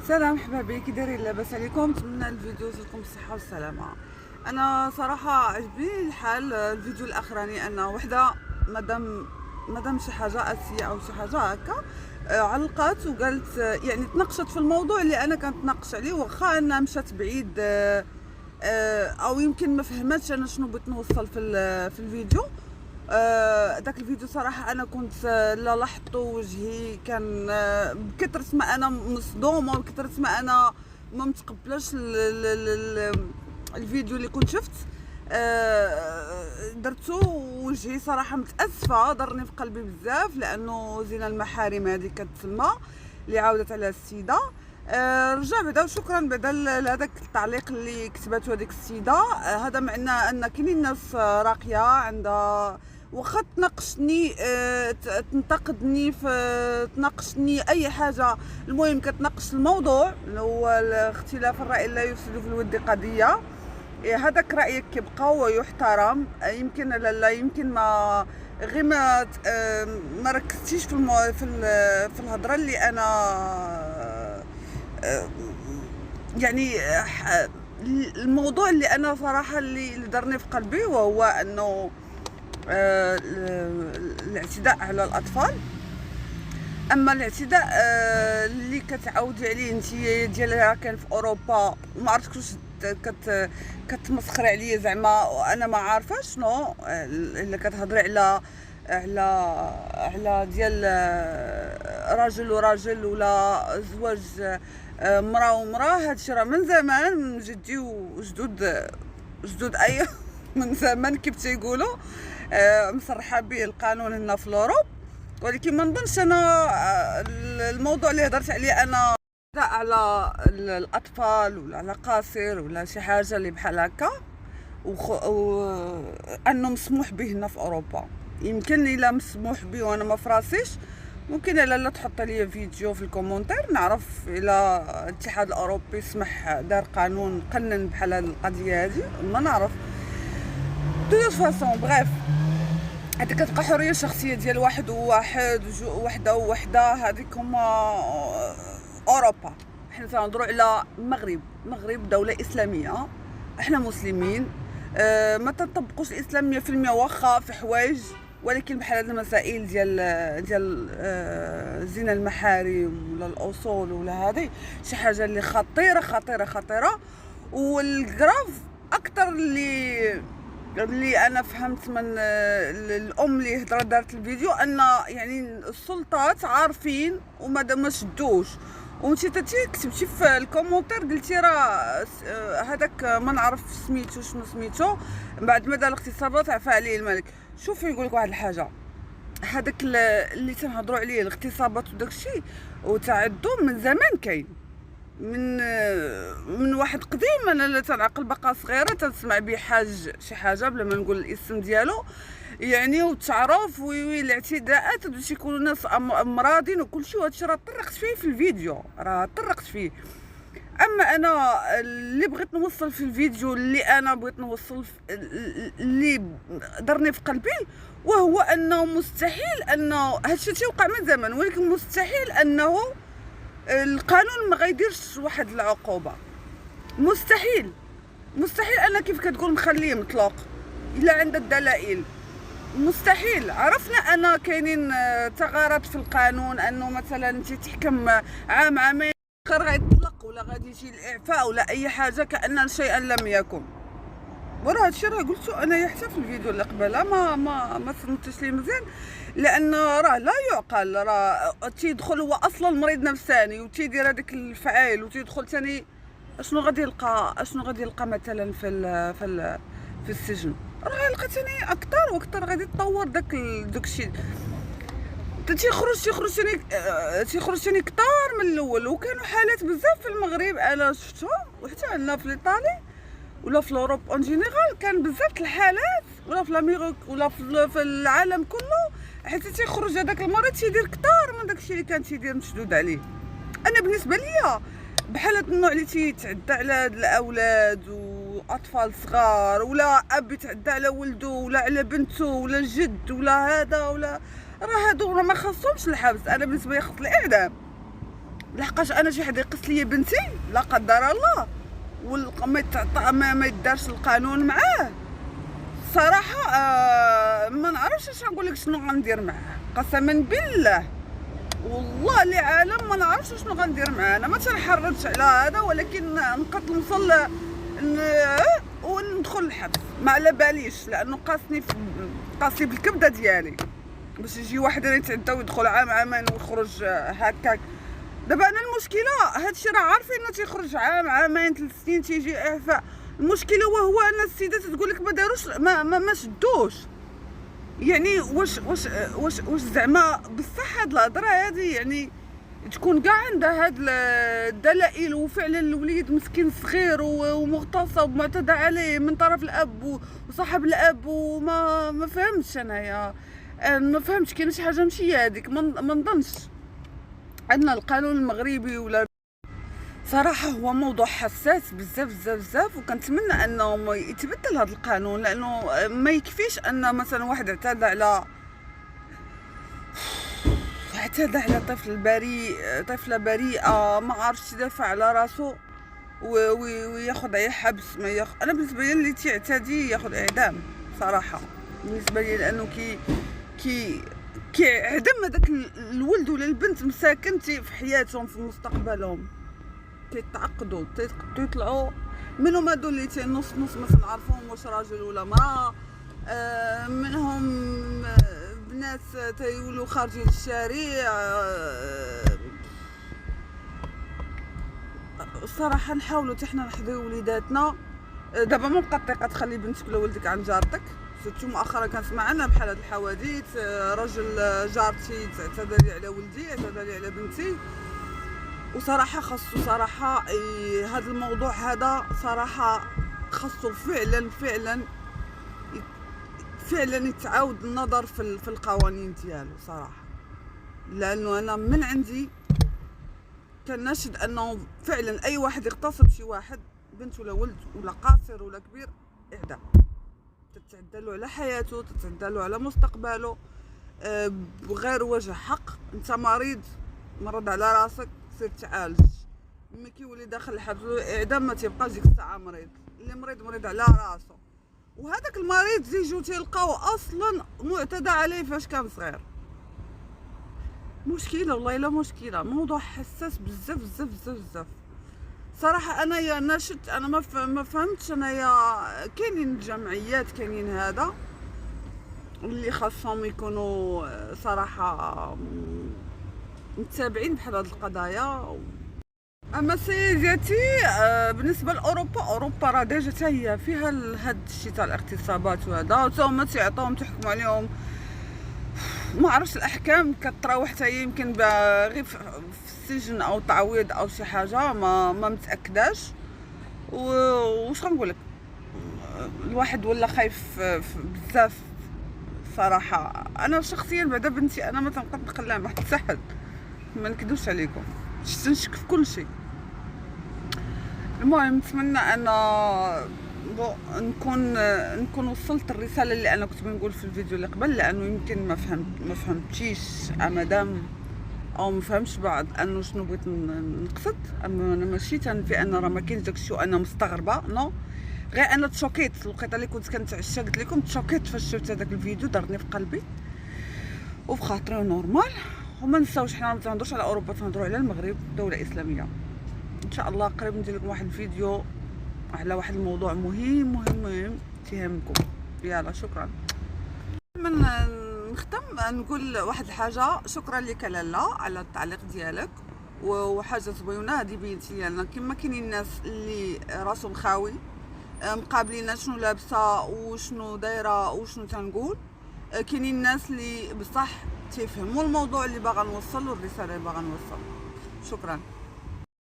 سلام حبايبي، كي دايرين؟ لاباس عليكم؟ نتمنى الفيديو يوصلكم بالصحه والسلامه. انا صراحه عجبني الحال الفيديو الاخراني ان وحده مادام شي حاجه اسيه او شي حاجه هكا، علقات وقالت، يعني تناقشت في الموضوع اللي انا كنتناقش عليه، واخا انها مشات بعيد، او يمكن ما فهمتش انا شنو بغيت نوصل في الفيديو. داك الفيديو صراحه انا كنت، لا لاحظتو وجهي كان، بكثرة ما انا مصدومه وبكثرة ما انا ما متقبلاش الفيديو اللي كنت شفت. درتو وجهي صراحه متاسفه، ضرني في قلبي بزاف، لانه زينه المحارم هذه كتسمى اللي عاودت على السيده. رجع بعدا وشكرا بعدا لهذاك التعليق اللي كتباتو هذيك السيده. هذا معناه ان كاينين ناس راقيه عندها، واخا تناقشني، تنتقدني، في تناقشني اي حاجه، المهم كتناقش الموضوع اللي هو الاختلاف الراي لا يفسد في الود قضيه. هذاك رايك كيبقى ويحترم. يمكن لا يمكن ما غير ما ركزتيش في الهضره اللي انا، يعني الموضوع اللي انا صراحه اللي درني في قلبي، وهو انه الاعتداء على الاطفال. اما الاعتداء اللي كتعاودي عليه انت ديالها كان في اوروبا، وما عرفتش واش كتمسخري عليا، زعما انا ما عارفه شنو، الا كتهضري على ديال راجل وراجل ولا زواج مراه ومراه. هادشي راه من زمان، من جدي وجدود اي من زمان كيف تيقولوا، مصرحه به القانون هنا في الاوروب. ولكن ما نظنش انا الموضوع اللي هضرت عليه انا على الاطفال ولا على قاصر ولا شي حاجه اللي بحال هكا، انه مسموح به هنا في اوروبا. يمكن الا مسموح به وانا ما فراسيش، ممكن لا تحط لي فيديو في الكومونتير نعرف الا الاتحاد الاوروبي سمح دار قانون قنن بحال هاد القضيه هذه، ما نعرف. دو فاسون بغيف، هادي كتبقى حريه شخصيه ديال واحد وواحد، وحده هذيك هما اوروبا. حنا تنهضروا على المغرب دوله اسلاميه، احنا مسلمين، ما تنطبقوش الاسلام 100% واخا في حوايج، ولكن بحال هاد المسائل ديال زنا المحارم ولا الاصول ولا هذه شي حاجه اللي خطيره خطيره خطيره. والكراف اكثر اللي انا فهمت من الام اللي دارت الفيديو، ان يعني السلطات عارفين وما شدوش. وانت كتبتي في الكومونتير قلتي راه هذاك ما نعرف سميتو شنو سميتو، بعد ما دار الاغتصابات عفا عليه الملك. شوفي نقول لك واحد الحاجه، هذاك اللي تنهضروا عليه الاغتصابات وداك الشيء وتعدوا من زمان كاين، من واحد قديم. انا لا تنعقل باقا صغيره تنسمع به شي حاجه بلا ما نقول الاسم ديالو، يعني وتعرف الاعتداءات باش يكونوا ناس امراضين وكل شيء. وهادشي راه طرقت فيه في الفيديو، راه طرقت فيه. اما انا اللي بغيت نوصل في الفيديو، اللي ضرني في قلبي، وهو انه مستحيل انه هادشي تيوقع من زمان، ولكن مستحيل انه القانون ما غيديرش واحد العقوبه. مستحيل انا كيف كتقول نخليه مطلق الا عند الدلائل. مستحيل. عرفنا ان كاينين ثغرات في القانون، انه مثلا انت تحكم عامين اخر غيطلق ولا غادي يجي الاعفاء ولا اي حاجه كأن شيئا لم يكن. وراه هادشي راه قلتو انا حتى في الفيديو اللي قبله، ما فهمتش ليه مزيان، لان راه لا يعقل. راه تيدخل هو اصلا مريض نفساني وتيدير هذاك الفعايل وتيدخل ثاني، اشنو غادي يلقى مثلا في السجن؟ راه يلقى ثاني اكثر واكثر، غادي يتطور داك الشيء. تيخرج ثاني كثار من الاول. وكانوا حالات بزاف في المغرب انا شفتهم، وحتى عندنا في ايطالي ولا في اوروب اون جينيرال كان بزاف الحالات، ولا في الامريك ولا في العالم كله، حتى تيخرج هذاك المريض تيدير كثار من داكشي اللي كان تيدير مشدود عليه. انا بالنسبه ليا بحال هاد النوع اللي تيتعدى على هاد الاولاد واطفال صغار، ولا اب يتعدى على ولده ولا على بنته ولا الجد ولا هذا ولا، راه هادو ما خاصهمش الحبس. انا بالنسبه لي خاص الاعدام. لحقاش انا شي حد يقص لي بنتي لا قدر الله ما يدارش القانون معاه صراحه. ما نعرفش اش نقول لك شنو غندير معاه قسما بالله، والله اللي عالم ما نعرفش شنو غندير معاه. انا ما تنحرضش على هذا، ولكن نقدر نوصل وندخل الحبس ما على باليش، لانه قاسني بالكبده ديالي باش يجي واحد يتعدى ويدخل عام عامين ويخرج هكاك. دابا انا المشكله هادشي راه عارفين انه تيخرج عام عامين 3 سنين تيجي اعفاء. المشكله وهو ان السيدات تقول لك ما داروش ما شدوش. يعني واش زعما بصح هاد الهضره هادي يعني تكون كاع عندها هاد الدلائل، وفعلا الوليد مسكين صغير ومغتصب ومعتدى عليه من طرف الاب وصاحب الاب، وما فهمتش انايا، ما فهمتش كاين شي حاجه ماشي هذيك. ما نظنش ان القانون المغربي ولا صراحه هو موضوع حساس بزاف بزاف بزاف، وكنتمنى انه يتبدل هذا القانون، لانه ما يكفيش ان مثلا واحد اعتدى على طفل بريء، طفله بريئه ما عرفتش تدافع على راسو وياخذ عليه حبس. ما ياخذ، انا بالنسبه لي اللي تيعتدي ياخذ اعدام صراحه بالنسبه لي، لانه كي عدم هذاك الولد ولا البنت مساكن في حياتهم في مستقبلهم، تيتعقدوا تيطلعوا منهم هادو اللي نص ما تنعرفوهم واش راجل ولا مراه، منهم بنات تيولوا خارجين للشارع. الصراحه نحاولوا حتى حنا نحضيو وليداتنا. دابا ما بقات الثقه تخلي بنتك ولا ولدك عند جارتك، سيرتو مؤخرا كنسمع انا بحال هاد الحوادث. رجل جارتي اعتدى لي على ولدي، اعتدى لي على بنتي، وصراحه خاصو صراحه هذا الموضوع هذا صراحه خاصو فعلا يتعاود النظر في القوانين ديالو صراحه. لانه انا من عندي كنشهد انه فعلا اي واحد يغتصب شي واحد بنت ولا ولد ولا قاصر ولا كبير، اعدام. تتعدى له على حياته، تتعدى له على مستقبله بغير وجه حق. انت مرض على راسك، سير تعالج. ملي كيولي داخل الحبس اعدام ما تيبقاش ديك الساعه مريض. اللي مريض على راسه، وهذاك المريض يجيو تيلقاوه اصلا معتدى عليه فاش كان صغير. مشكله والله الا مشكله، موضوع حساس بزاف بزاف بزاف بزاف صراحه. انا يا ناشد انا ما فهمتش انايا كاينين الجمعيات كاينين هذا اللي خاصهم يكونوا صراحه متابعين بحال هاد القضايا. اما سيداتي بالنسبه لاوروبا راه ديجا حتى هي فيها هاد الشيء تاع الاغتصابات وهذا، حتى هما تيعطيوهم تحكموا عليهم. ما عرفتش الاحكام كتراوح حتى هي يمكن غير في السجن او تعويض او شي حاجه، ما متاكداش. واش غنقول لك، الواحد ولا خايف بزاف صراحه. انا شخصيا بعدا بنتي انا ما تنقدر نخليها مع حتى حد، ما نكذبش عليكم، تنشك في كل شيء. المهم نتمنى ان نكون وصلت الرساله اللي انا كنت بنقول في الفيديو اللي قبل، لانه يمكن ما فهمتيش مدام او ما فهمش بعض انه شنو بغيت نقصد. اما انا ماشي تنفي ان راه ما كاينش داكشي وانا مستغربه، نو، غير انا تشوكيت. الوقيته اللي كنت كنتعشى قلت لكم تشوكيت فاش شفت هذاك الفيديو، ضرني في قلبي وفي خاطري نورمال. وما نساوش حنا ما تنهضروش على اوروبا، تنهضروا على المغرب دوله اسلاميه. ان شاء الله قريب ندير لكم واحد الفيديو على واحد الموضوع مهم تيهمكم. يلا شكرا. من نختم نقول واحد الحاجه، شكرا لك لاله على التعليق ديالك، وحاجه زوينه هذه بينتي لنا كما كاينين الناس اللي راسهم خاوي مقابلين شنو لابسه وشنو دايره وشنو تنقول، كاينين الناس اللي بصح تيفهموا الموضوع اللي باغا نوصل والرساله اللي باغا نوصل. شكرا.